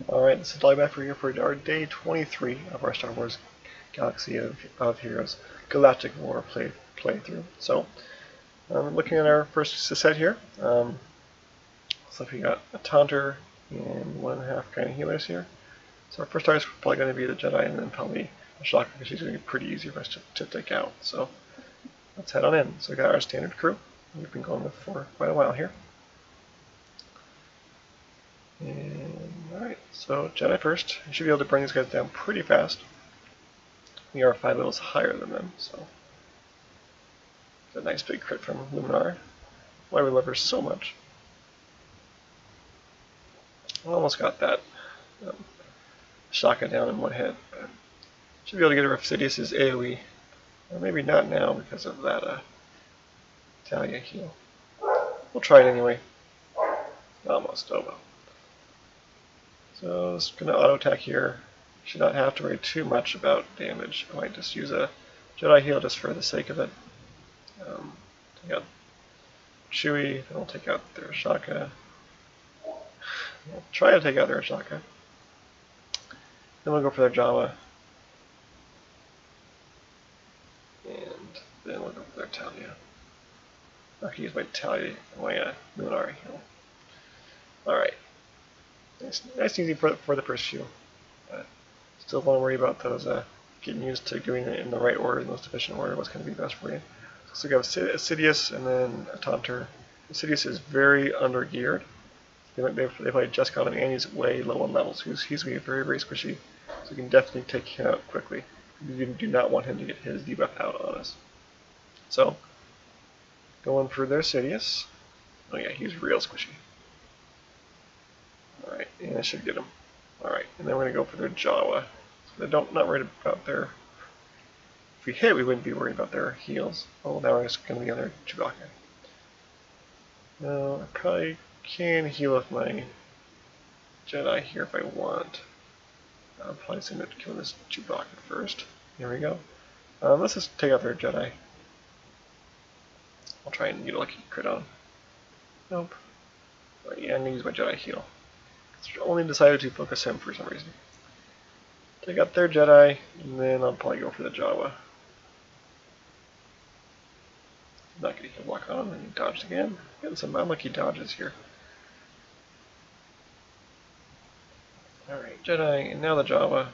Alright, this is Dogmath here for our day 23 of our Star Wars Galaxy of Heroes Galactic War playthrough. So, looking at our first set here, so we got a Taunter and 1.5 kind of healers here. So our first target is probably going to be the Jedi and then probably a Shocker because she's going to be pretty easy for us to take out. So, let's head on in. So we got our standard crew we've been going with for quite a while here. And alright, so Jedi first. You should be able to bring these guys down pretty fast. We are 5 levels higher than them, so it's a nice big crit from Luminar. Why we love her so much. Almost got that Shaka down in one hit, but should be able to get her if Sidious's AoE. Or maybe not now because of that Talia heal. We'll try it anyway. Almost, oh well. So it's going to auto attack here. Should not have to worry too much about damage. I might just use a Jedi heal just for the sake of it. Take out Chewie, then we'll take out their Shaka. We'll try to take out their Shaka. Then we'll go for their Jawa. And then we'll go for their Talia. I can use my Talia, my Luminari heal. Alright. Nice and easy for the first few. Still want to worry about those getting used to doing it in the right order, in the most efficient order, what's going to be best for you. So we got Sidious and then a Taunter. Sidious is very under-geared. They've just got him and he's way low on levels. He's going to be very, very squishy, so you can definitely take him out quickly. You do not want him to get his debuff out on us. So, going for their Sidious. Oh yeah, he's real squishy. Alright, and I should get him. Alright, and then we're going to go for their Jawa. So they're not worried about their... If we hit, we wouldn't be worried about their heals. Oh, now we're just going to be on their Chewbacca. Now, I probably can heal with my Jedi here if I want. I'll probably send it to kill this Chewbacca first. Here we go. Let's just take out their Jedi. I'll try and get a lucky crit on. Nope. But yeah, I'm going to use my Jedi heal. Only decided to focus him for some reason. Take out their Jedi, and then I'll probably go for the Jawa. Not getting a block on, and he dodged again. Getting some unlucky dodges here. Alright, Jedi, and now the Jawa.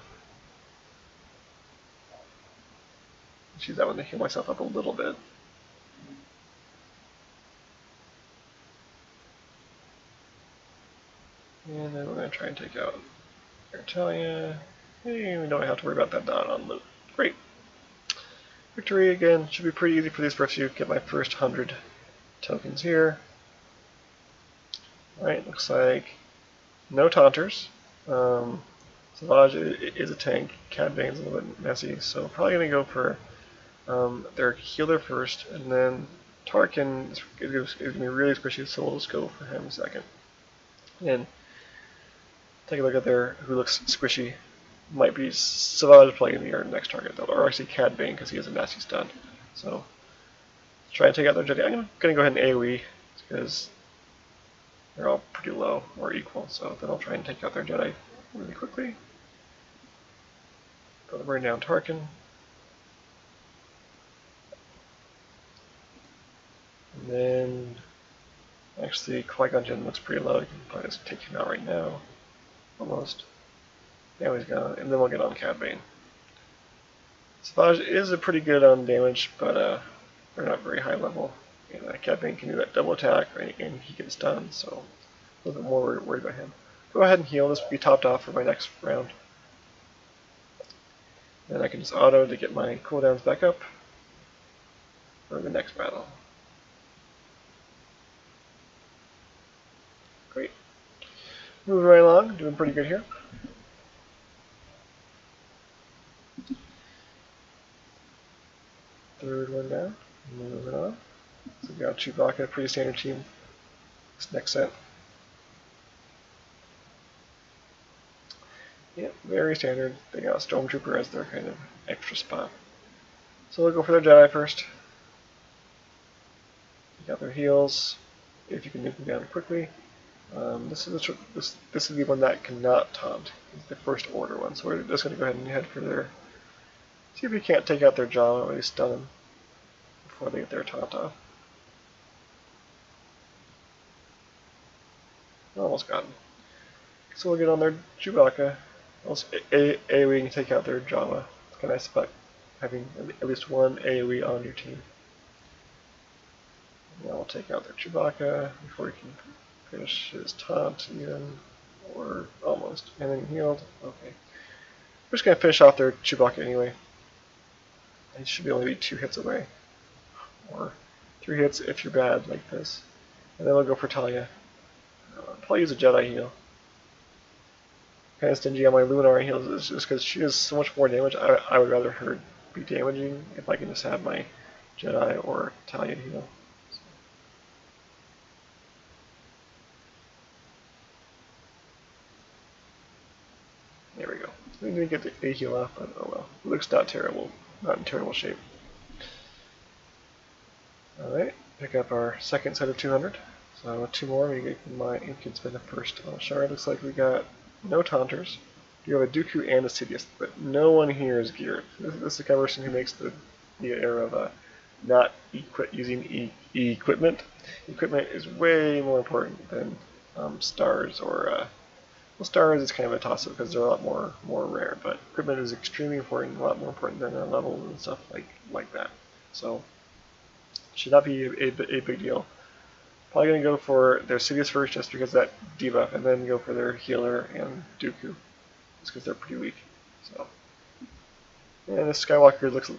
Let's use that one to heal myself up a little bit. And then we're going to try and take out Talia. Hey, we don't have to worry about that dot on loot. Great. Victory again. Should be pretty easy for these first few. Get my first 100 tokens here. Alright, looks like no Taunters. Savage is a tank. Cad Bane's a little bit messy, so probably going to go for their healer first, and then Tarkin is going to be really squishy, so we'll just go for him second. And take a look at their who looks squishy. Might be Savage probably going to be our next target though, or actually Cad Bane because he has a nasty stun. So try and take out their Jedi. I'm going to go ahead and AoE because they're all pretty low or equal. So then I'll try and take out their Jedi really quickly. Go to bring down Tarkin. And then actually Qui-Gon Jinn looks pretty low. You can probably just take him out right now. Almost. Now he's gone, and then we'll get on Cad Bane. Savage is a pretty good on damage, but they're not very high level. And Cad Bane can do that double attack, and he gets stunned, so a little bit more worried about him. Go ahead and heal. This will be topped off for my next round. Then I can just auto to get my cooldowns back up for the next battle. Great. Moving right along, doing pretty good here. Third one down, moving on. So we got Chewbacca, pretty standard team. This next set. Yep, very standard. They got Stormtrooper as their kind of extra spot. So we'll go for their Jedi first. They got their heals, if you can nuke them down quickly. This is the one that cannot taunt. It's the first order one, so we're just going to go ahead and head for their. See if we can't take out their Java or at least stun them before they get their taunt off. Almost got them. So we'll get on their Chewbacca. Also, AoE can take out their Java. It's kind of nice about having at least one AoE on your team. Now we'll take out their Chewbacca before he can finish his taunt even, or almost. And then healed. Okay. We're just going to finish off their Chewbacca anyway. He should only be 2 hits away. Or 3 hits if you're bad like this. And then we'll go for Talia. I'll use a Jedi heal. Kind of stingy on my Luminara heals just because she does so much more damage. I would rather her be damaging if I can just have my Jedi or Talia heal. So. There we go. We didn't get the A heal off, but oh well. It looks not terrible. Not in terrible shape. Alright, pick up our second set of 200. So with 2 more, we get my ink can spend the first shard. Looks like we got no taunters. You have a Dooku and a Sidious, but no one here is geared. This is the kind of person who makes the error of not using equipment. Equipment is way more important than stars or well, stars is kind of a toss-up because they're a lot more rare, but equipment is extremely important, a lot more important than levels and stuff like that. So should not be a big deal. Probably going to go for their Sidious first just because of that debuff, and then go for their healer and Dooku, just because they're pretty weak. So, and this Skywalker looks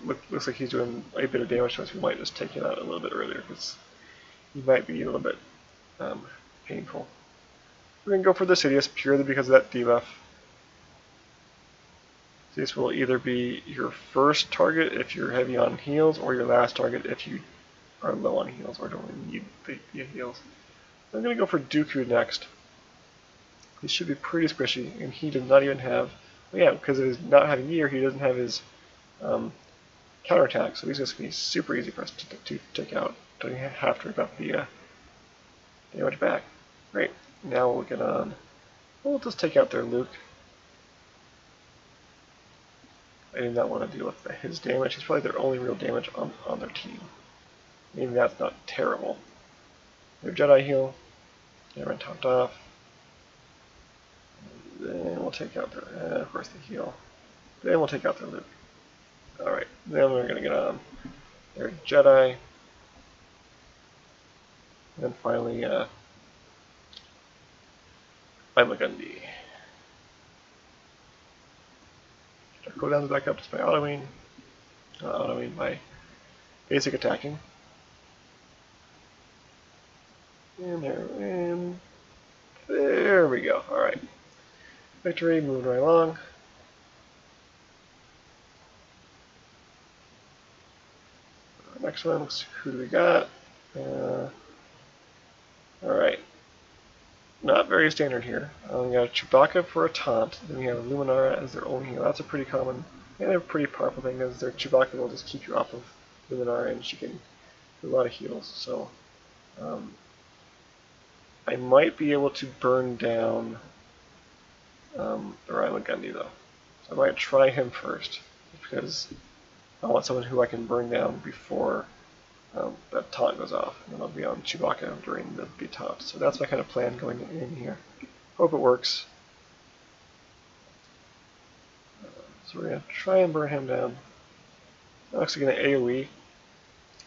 like he's doing a bit of damage to us. We might just take him out a little bit earlier because he might be a little bit painful. We're going to go for the Sidious purely because of that debuff. Sidious will either be your first target if you're heavy on heals, or your last target if you are low on heals or don't really need the heals. I'm going to go for Dooku next. He should be pretty squishy, and he does not even have, well, yeah, because of his not having gear, he doesn't have his counterattack, so he's just going to be super easy for us to take out. Don't even have to worry about the damage back. Great. Now we'll get on. We'll just take out their Luke. I do not want to deal with his damage. He's probably their only real damage on their team. Maybe that's not terrible. Their Jedi heal. They run topped off. Then we'll take out their, of course, the heal. Then we'll take out their Luke. Alright, then we're going to get on their Jedi. And then finally, Gundy. Go down back up to my auto-aim, my basic attacking. And there we go. Alright. Victory, moving right along. Next one, who do we got? Alright. Not very standard here. We got Chewbacca for a taunt, then we have Luminara as their own heal. That's a pretty common and a pretty powerful thing, because their Chewbacca will just keep you off of Luminara, and she can do a lot of heals. So I might be able to burn down the Gundy though. So I might try him first, because I want someone who I can burn down before that taunt goes off, and then I'll be on Chewbacca during the taunt. So that's my kind of plan going in here. Hope it works. So we're going to try and burn him down. I'm actually going to AoE.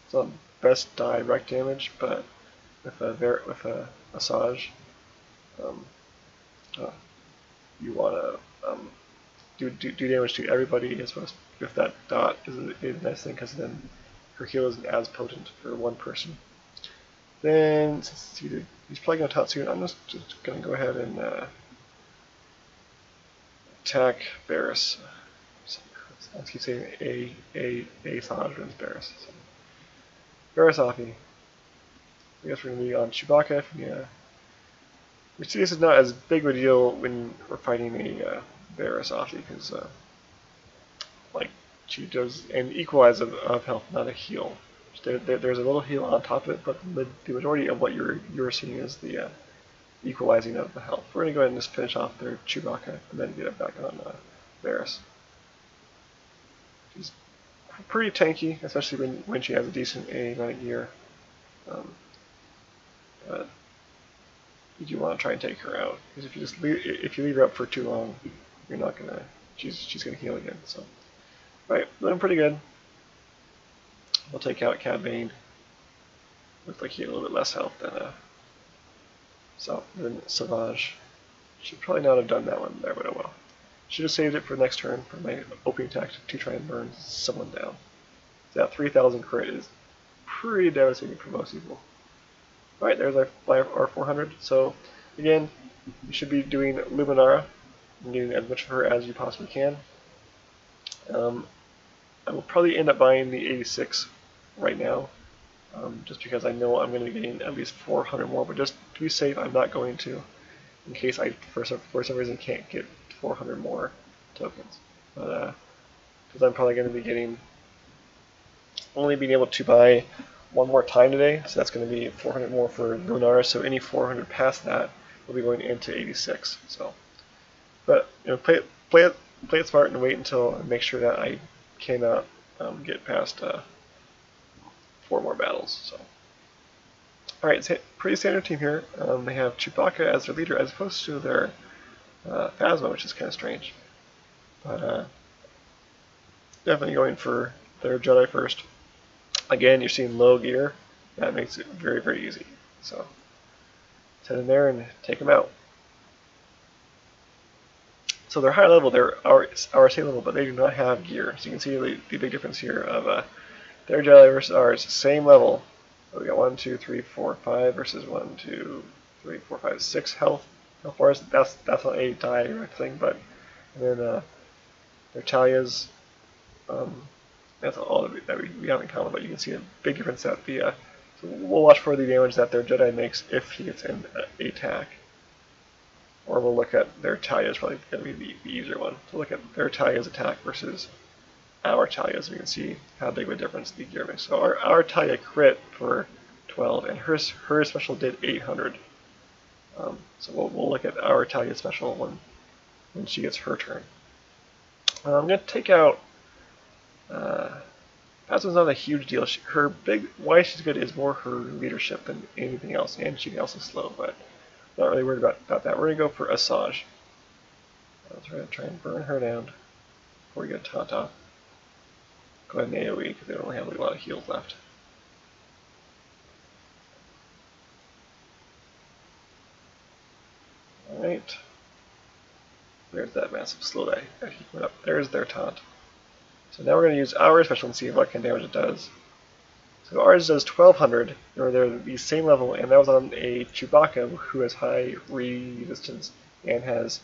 It's not best direct damage, but with a Asajj, you want to do damage to everybody as well as with that dot is a nice thing, because then her heal isn't as potent for one person. Then, since he's probably going to taunt soon, I'm just going to go ahead and attack Barriss. I keep saying Asajj runs Barriss. So. Barriss Offie. I guess we're going to be on Chewbacca. Yeah. We see this is not as big of a deal when we're fighting a Barriss Offie, because like she does an equalize of health, not a heal. There's a little heal on top of it, but the majority of what you're seeing is the equalizing of the health. We're going to go ahead and just finish off their Chewbacca and then get it back on Varys. She's pretty tanky, especially when she has a decent amount of gear. But you do want to try and take her out, because if you leave her up for too long, you're not gonna. She's gonna heal again. So, right, doing pretty good. We'll take out Cad Bane. Looks like he had a little bit less health than SWGOH. Should probably not have done that one there, but oh well. Should have saved it for next turn for my opening attack to try and burn someone down. That 3,000 crit is pretty devastating for most people. Alright, there's our 400. So, again, you should be doing Luminara and doing as much of her as you possibly can. I will probably end up buying the 86 right now, just because I know I'm going to be getting at least 400 more, but just to be safe, I'm not going to, in case I, for some reason, can't get 400 more tokens. But, because I'm probably going to be getting, only being able to buy one more time today, so that's going to be 400 more for Lunar, so any 400 past that will be going into 86. So, but play it smart and wait until make sure that I cannot get past 4 more battles. So, all right, it's a pretty standard team here. They have Chewbacca as their leader as opposed to their Phasma, which is kind of strange. But definitely going for their Jedi first. Again, you're seeing low gear. That makes it very, very easy. So, head in there and take them out. So they're high level, they're our same level, but they do not have gear. So you can see the big difference here of their Jedi versus ours. Same level. So we got 1, 2, 3, 4, 5 versus 1, 2, 3, 4, 5, 6 health bars. That's not a direct thing, but and then their Talia's. That's all that we have in common, but you can see a big difference that so we'll watch for the damage that their Jedi makes if he gets an attack. Or we'll look at their Talia is probably going to be the easier one. So look at their Talia's attack versus our Talia, so we can see how big of a difference the gear makes. So our Talia crit for 12, and her special did 800. So we'll look at our Talia special when she gets her turn. I'm going to take out. Phasma's not a huge deal. Why she's good is more her leadership than anything else, and she can also slow, but not really worried about that. We're going to go for Asajj. Let's try and burn her down before we get taunt off. Go ahead and AoE because they don't really have a lot of heals left. Alright. There's that massive slow that he put up. There's their taunt. So now we're going to use our special and see what kind of damage it does. So ours does 1200, or they're the same level, and that was on a Chewbacca who has high resistance and has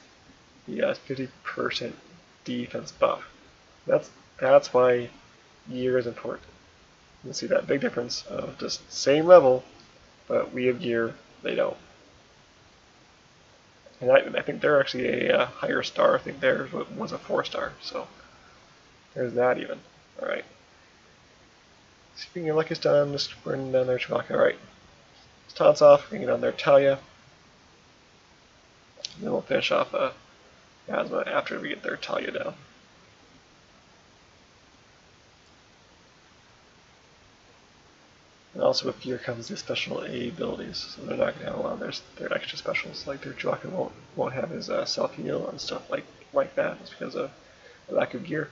the 50% defense buff. That's why gear is important. You can see that big difference of just same level, but we have gear, they don't. And I think they're actually a higher star. I think theirs was a 4-star, so there's that even. Alright. See if we can get Lucky's done, just burning down their Chewbacca. Alright. Let's taunts off, bring it on their Talia. And then we'll finish off Phasma after we get their Talia down. And also with gear comes the special abilities, so they're not going to have a lot of their extra specials, like their Chewbacca won't have his self-heal and stuff like that, just because of a lack of gear.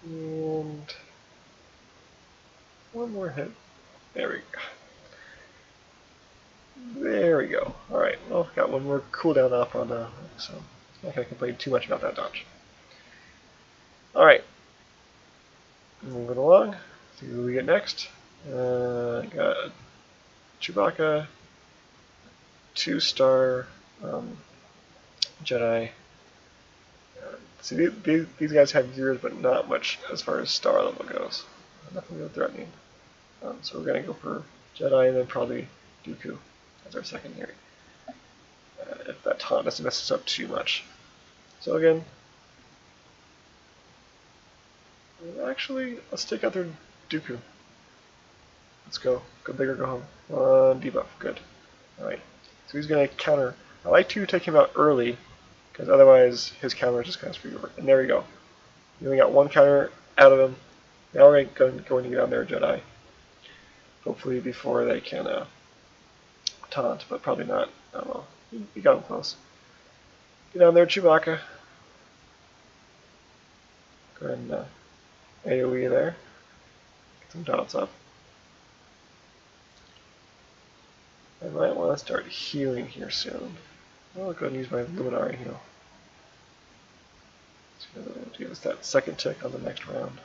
And one more hit. There we go. There we go. Alright, well, got one more cooldown off on so not going to complain too much about that dodge. Alright. Moving along. See who we get next. Got Chewbacca, 2-star Jedi. See, these guys have gears, but not much as far as star level goes. Nothing really threatening. So we're going to go for Jedi and then probably Dooku as our secondary. If that taunt doesn't mess us up too much. So again, actually, let's take out their Dooku. Let's go. Go big or go home. Debuff. Good. Alright. So he's going to counter. I like to take him out early, because otherwise his counter is just kind of screwed over. And there we go. You only got one counter out of him. Now we're going to get on their Jedi. Hopefully before they can taunt, but probably not. Oh well. You got him close. Get on there, Chewbacca. Go ahead and AoE there. Get some dots up. I might want to start healing here soon. I'll go and use my Luminari heal. So give us that second tick on the next round.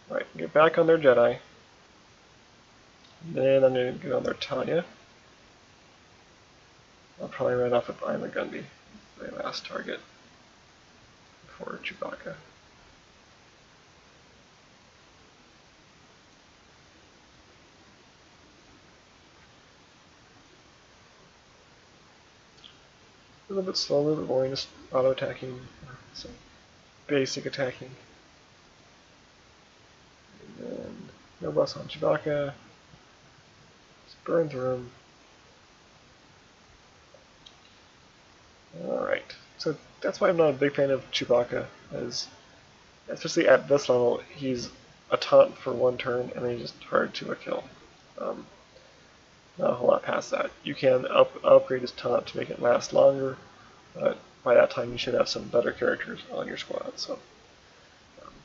Alright, get back on their Jedi. And then I'm going to get on their Talia. I'll probably run off with I'm a Gundy, the last target for Chewbacca. A little bit slow, a little bit boring, just auto-attacking, some basic attacking. And then no buffs on Chewbacca. Just burn through him. Alright, so that's why I'm not a big fan of Chewbacca, as especially at this level, he's a taunt for one turn and then he's just hard to kill. Not a whole lot past that. You can upgrade his taunt to make it last longer, but by that time you should have some better characters on your squad. So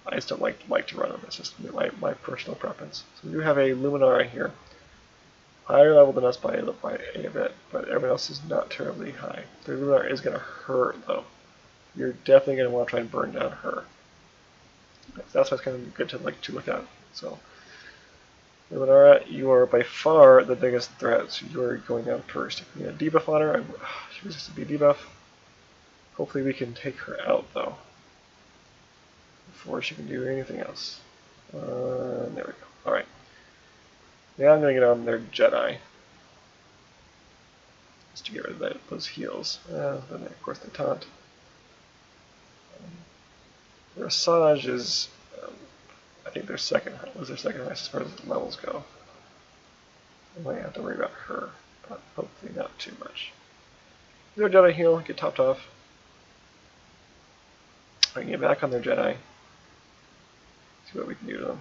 I just don't like to run them. It's just my personal preference. So we do have a Luminara here, higher level than us by a bit, but everyone else is not terribly high. The Luminara is going to hurt though. You're definitely going to want to try and burn down her. That's what's kind of good to look at. So. Luminara, you are by far the biggest threat, so you are going down first. If we get a debuff on her, she resisted the debuff. Hopefully we can take her out, though, before she can do anything else. There we go. Alright. Now I'm going to get on their Jedi, just to get rid of those heals. Then, of course, they taunt. Their Asajj is... I think their second highest as far as levels go. I might have to worry about her, but hopefully not too much. Their Jedi heal, get topped off. I can get back on their Jedi. See what we can do to them.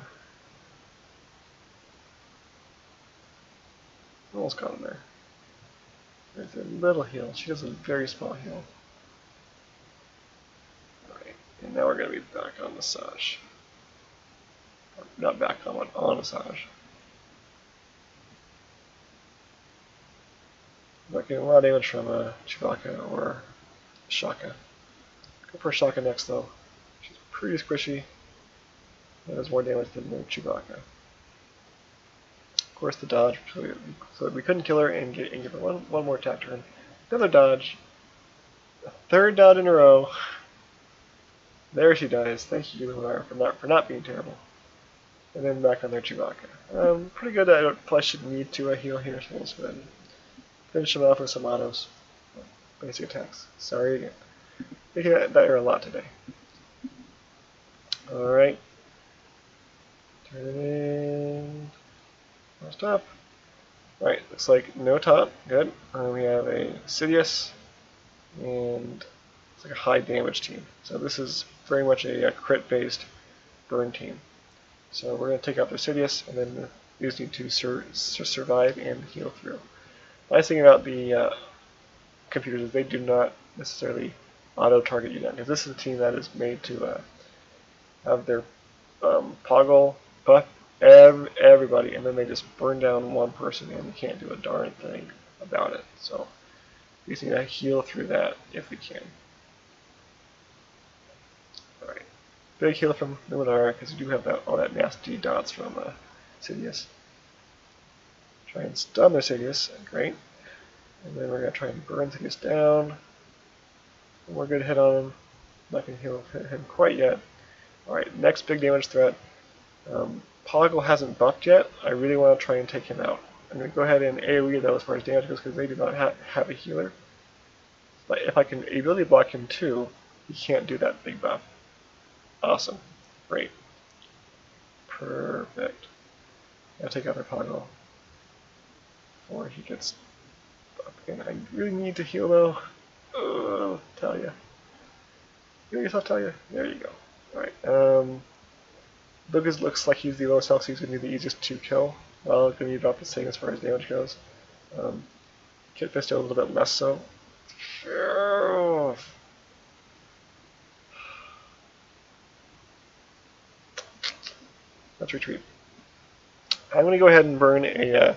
Almost got him there. There's a little heal. She does a very small heal. Alright, and now we're going to be back on Asajj. Not back on Asajj. Not getting a lot of damage from Chewbacca or Shaka. Go for Shaka next though. She's pretty squishy. That does more damage than Chewbacca. Of course the dodge, so we couldn't kill her and give her one more attack turn. Another dodge. A third dodge in a row. There she dies. Thank you, Luminara, for not being terrible. And then back on their Chewbacca. Pretty good. I don't probably should need to heal here, so we'll just go ahead and finish him off with some autos. Basic attacks. Sorry again. Making that error a lot today. Alright. Turn it in. More stop. Alright, looks like no taunt. Good. We have a Sidious, and it's like a high damage team. So this is very much a crit based burn team. So we're going to take out their Sidious, and then we just need to survive and heal through. The nice thing about the computers is they do not necessarily auto-target you down, because this is a team that is made to have their Poggle buff everybody, and then they just burn down one person, and we can't do a darn thing about it. So we just need to heal through that if we can. Alright. Big heal from Luminara, because we do have all that nasty dots from Sidious. Try and stun their Sidious, great. And then we're going to try and burn Sidious down. One more good hit on him. Not going to heal him quite yet. Alright, next big damage threat. Poggle hasn't buffed yet. I really want to try and take him out. I'm going to go ahead and AoE though as far as damage goes, because they do not have a healer. But if I can ability block him too, he can't do that big buff. Awesome. Great. Perfect. Gotta take out their Poggle before he gets up again. I really need to heal though. Talia. Heal yourself, Talia. There you go. Alright, Lucas looks like he's the lowest health, so he's going to be the easiest to kill. Well, going to be about the same as far as damage goes. Kid Fisto a little bit less so. Let's retreat. I'm going to go ahead and burn a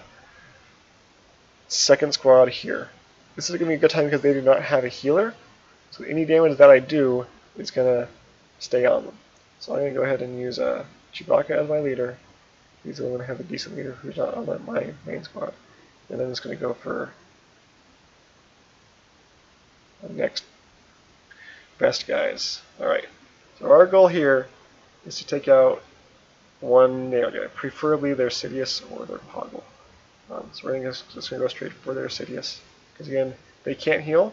second squad here. This is going to be a good time because they do not have a healer. So any damage that I do is going to stay on them. So I'm going to go ahead and use Chewbacca as my leader. He's the only one to have a decent leader who's not on my main squad. And then I'm just going to go for the next best guys. Alright, so our goal here is to take out one nail guy, preferably their Sidious or their Poggle. So we're just going to go straight for their Sidious. Because again, they can't heal.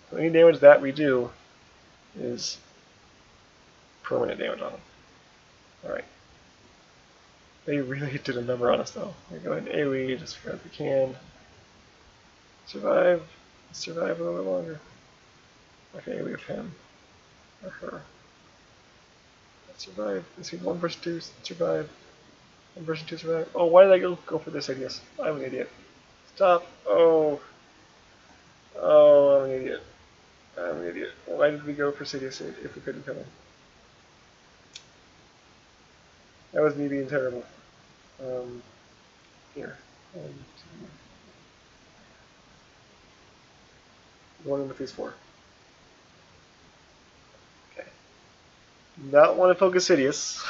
So any damage that we do is permanent damage on them. Alright. They really did a number on us though. We go ahead and AoE just as we can. Survive. Survive a little bit longer. Okay, AoE of him. Or her. Let's survive. Let's see, 1 versus 2 survive. 1 versus 2 survive. Oh, why did I go for this idiot? I'm an idiot. Stop. Oh. Oh, I'm an idiot. I'm an idiot. Why did we go for Sidious if we couldn't kill him? That was me being terrible. Here. 1, 2. One with these 4. Okay. Not want to focus Sidious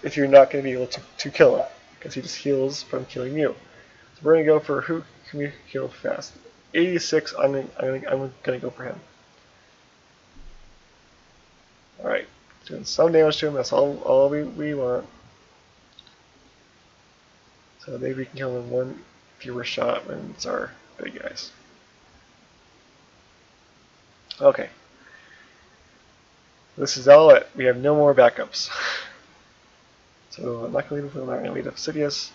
if you're not going to be able to kill him, because he just heals from killing you. So we're going to go for who can we kill fast. 86. I'm going to go for him. All right. Doing some damage to him, that's all we want. So maybe we can kill him in 1 fewer shot when it's our big guys. Okay. This is all it. We have no more backups. So I'm not going to leave him, I'm going to leave Sidious,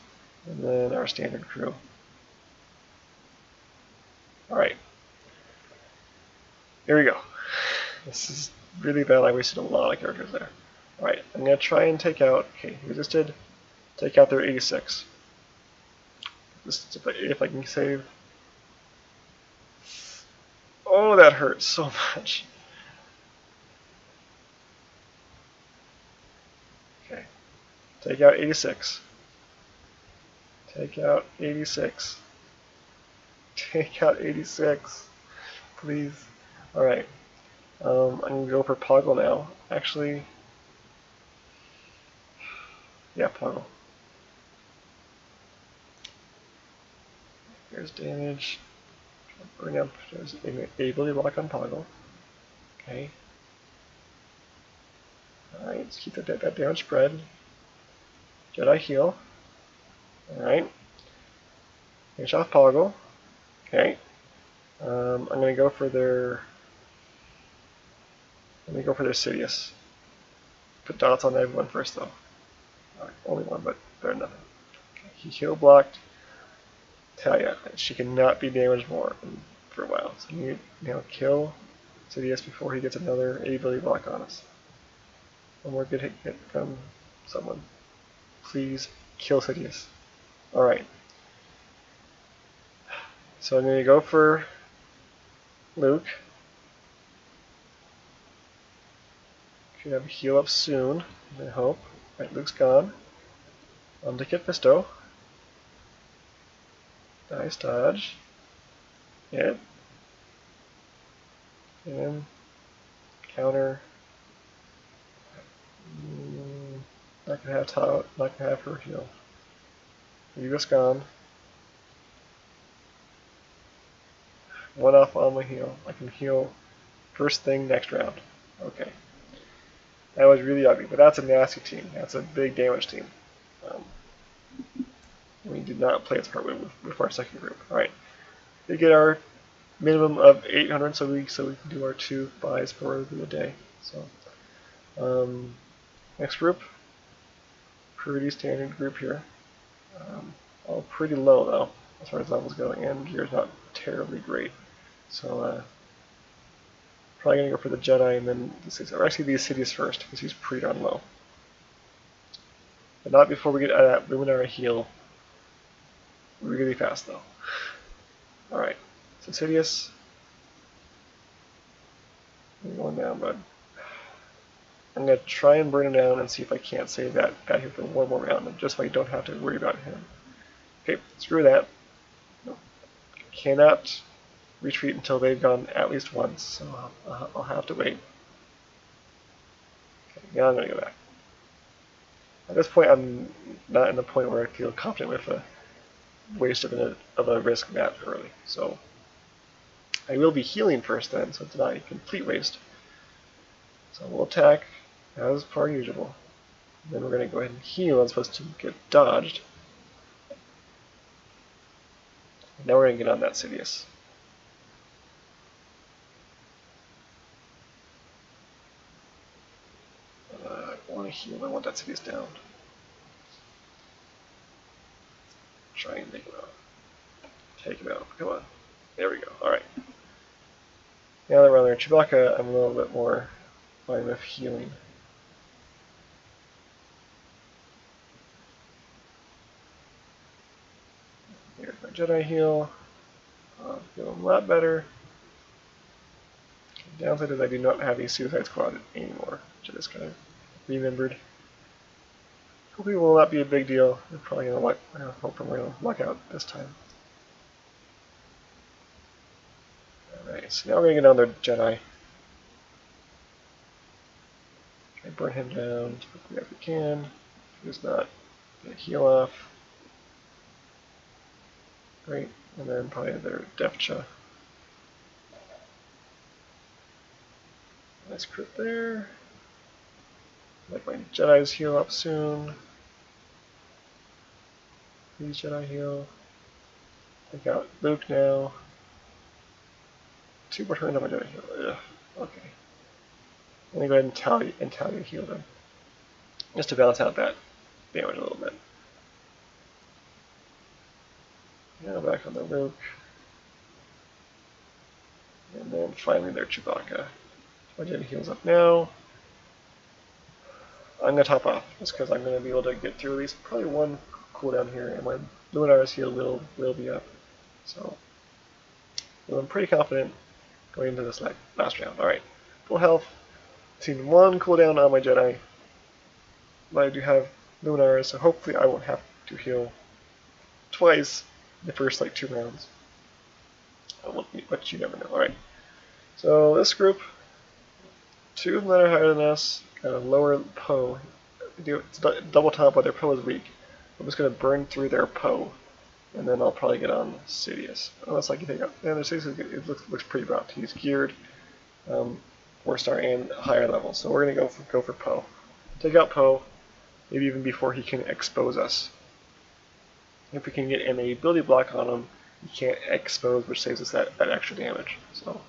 and then our standard crew. Alright. Here we go. This is really bad. I wasted a lot of characters there. Alright, I'm going to try and take out, okay, he resisted, take out their 86. This, if I can save. Oh, that hurts so much. Okay, take out 86. Take out 86. Take out 86. Please. Alright. I'm going to go for Poggle now. Actually, yeah, Poggle. Here's damage. Bring up. There's an ability block on Poggle. Okay. Alright, let's keep that damage spread. Jedi heal. Alright. Finish off Poggle. Okay. I'm going to go for their. Let me go for their Sidious. Put dots on everyone first, though. Only 1, but better than nothing. Okay, he heal blocked Talia. She cannot be damaged more for a while. So you now kill Sidious before he gets another ability block on us. One more good hit from someone. Please kill Sidious. Alright. So I'm going to go for Luke. Should have a heal up soon, I hope. Right, Luke's gone. On to Kit Fisto. Nice dodge. Hit. And counter. Not gonna have her heal. Eva's gone. 1 off on my heal. I can heal first thing next round. Okay. That was really ugly, but that's a nasty team. That's a big damage team. We did not play its part with our second group. Alright. We get our minimum of 800 so we can do our 2 buys for the day. So next group. pretty standard group here. All pretty low though, as far as levels go, and gear's not terribly great. So probably gonna go for the Jedi and then the Sidious, or actually the Sidious first, because he's pretty darn low. But not before we get that Luminara heal really fast though. Alright, so Sidious. I'm going down, bud. I'm going to try and burn him down and see if I can't save that guy here for one more round, just so I don't have to worry about him. Okay, screw that. Nope. Cannot retreat until they've gone at least once, so I'll have to wait. Okay, now I'm going to go back. At this point, I'm not in the point where I feel confident with a waste of a risk that early. So I will be healing first then, so it's not a complete waste. So we'll attack as per usual. Then we're going to go ahead and heal as opposed to get dodged. And now we're going to get on that Sidious. I want to heal, I want that Sidious down. Try and take him out. Take him out, come on. There we go, alright. Now that we're on there, Chewbacca, I'm a little bit more fine with healing. Here's my Jedi heal. Feeling a lot better. The downside is I do not have a Suicide Squad anymore, which I just kind of remembered. Hopefully it will not be a big deal. We're probably going to hope we're going to luck out this time. Alright, so now we're going to get on their Jedi. Try and burn him down as quickly as we can. He's not going to heal off. Great, and then probably their Defcha. Nice crit there. Like my Jedi's heal up soon. Please Jedi heal. Take out Luke now. 2 more turns on my Jedi heal. Ugh. Okay. Let me go ahead and Talia heal them. Just to balance out that damage a little bit. Now back on the Luke. And then finally their Chewbacca. My Jedi heals up now. I'm going to top off, just because I'm going to be able to get through at least probably one cooldown here, and my Luminara's heal will be up. So I'm pretty confident going into this last round. Alright, full health. Seen 1 cooldown on my Jedi. But I do have Luminara, so hopefully I won't have to heal twice in the first 2 rounds. But you never know. Alright, so this group, 2 of them that are higher than us, kind of lower Poe. It's double top, but their Poe is weak. I'm just going to burn through their Poe, and then I'll probably get on Sidious. Unless I can take out. And their Sidious it looks pretty rough. He's geared 4-star and higher level, so we're going to go for Poe. Take out Poe, maybe even before he can expose us. If we can get an ability block on him, he can't expose, which saves us that extra damage. So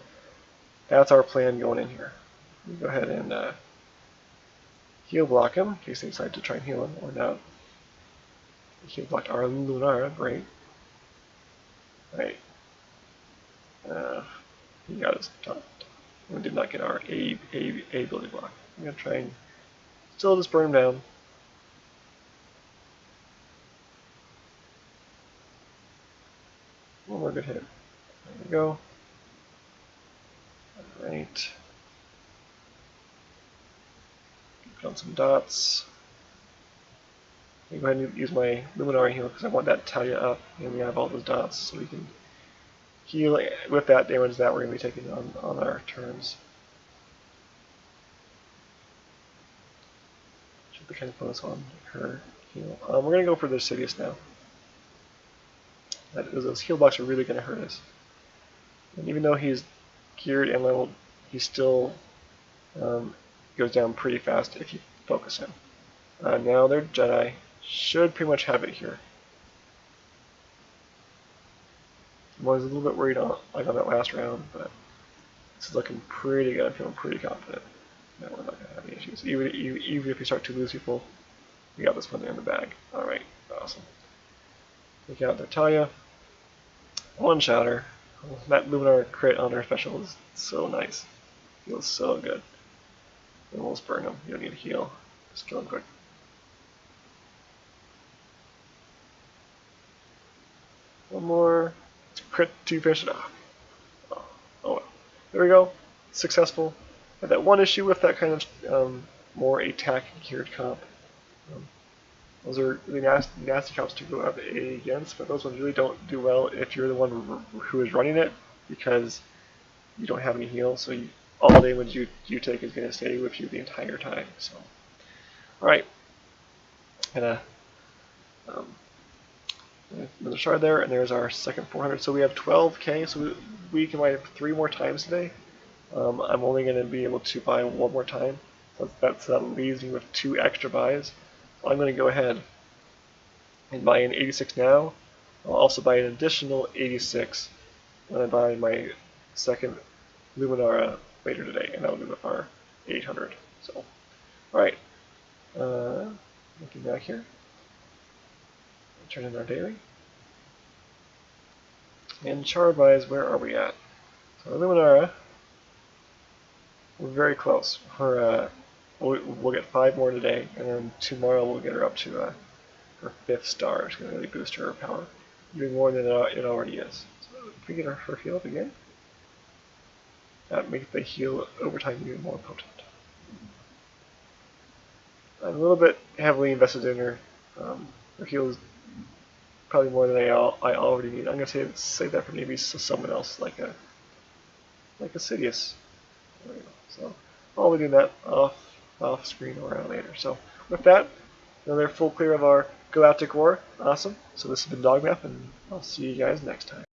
that's our plan going in here. We go ahead and heal block him, in case they decide to try and heal him, or not. Heal blocked our Lunara, great. Right. He got his top. We did not get our A ability block. I'm going to try and still just burn him down. One more good hit. There we go. Alright. Put on some dots. I'm going to go ahead and use my Luminara heal because I want that Talia up, and we have all those dots, so we can heal with that damage that we're going to be taking on our turns. Should be kind of bonus on her heal. We're going to go for the Sidious now. Those heal blocks are really going to hurt us. And even though he's geared and leveled, he still goes down pretty fast if you focus him. Now their Jedi should pretty much have it here. I was a little bit worried on that last round, but this is looking pretty good. I'm feeling pretty confident that we're not going to have any issues. Even if we start to lose people, we got this one in the bag. Alright, awesome. Take out their Talia. One shatter. That Luminar crit on her special is so nice. Feels so good. And we'll just burn him. You don't need to heal. Just kill him quick. One more. Crit to finish it off. Oh well. There we go. Successful. Had that one issue with that kind of more attacking geared comp. Those are really nasty comps to go up against, but those ones really don't do well if you're the one who is running it, because you don't have any heal, so all the damage you take is going to stay with you the entire time. So, alright. Another shard there, and there's our second 400. So we have 12k, so we can buy 3 more times today. I'm only going to be able to buy 1 more time, so that leaves me with 2 extra buys. So I'm going to go ahead and buy an 86 now. I'll also buy an additional 86 when I buy my second Luminara later today, and that'll be with our 800. So, alright, looking back here. Turn in our daily. And shard buys, where are we at? So Luminara, we're very close. We'll get 5 more today, and then tomorrow we'll get her up to her 5th star. It's going to really boost her power, even more than it already is. So if we get her heal up again, that makes the heal over time even more potent. I'm a little bit heavily invested in her. Her heal is probably more than I already need. I'm going to save that for maybe someone else, like a Sidious. There we go. So I'll be doing that off screen or later. So with that, another full clear of our Galactic War. Awesome. So this has been Dogmath, and I'll see you guys next time.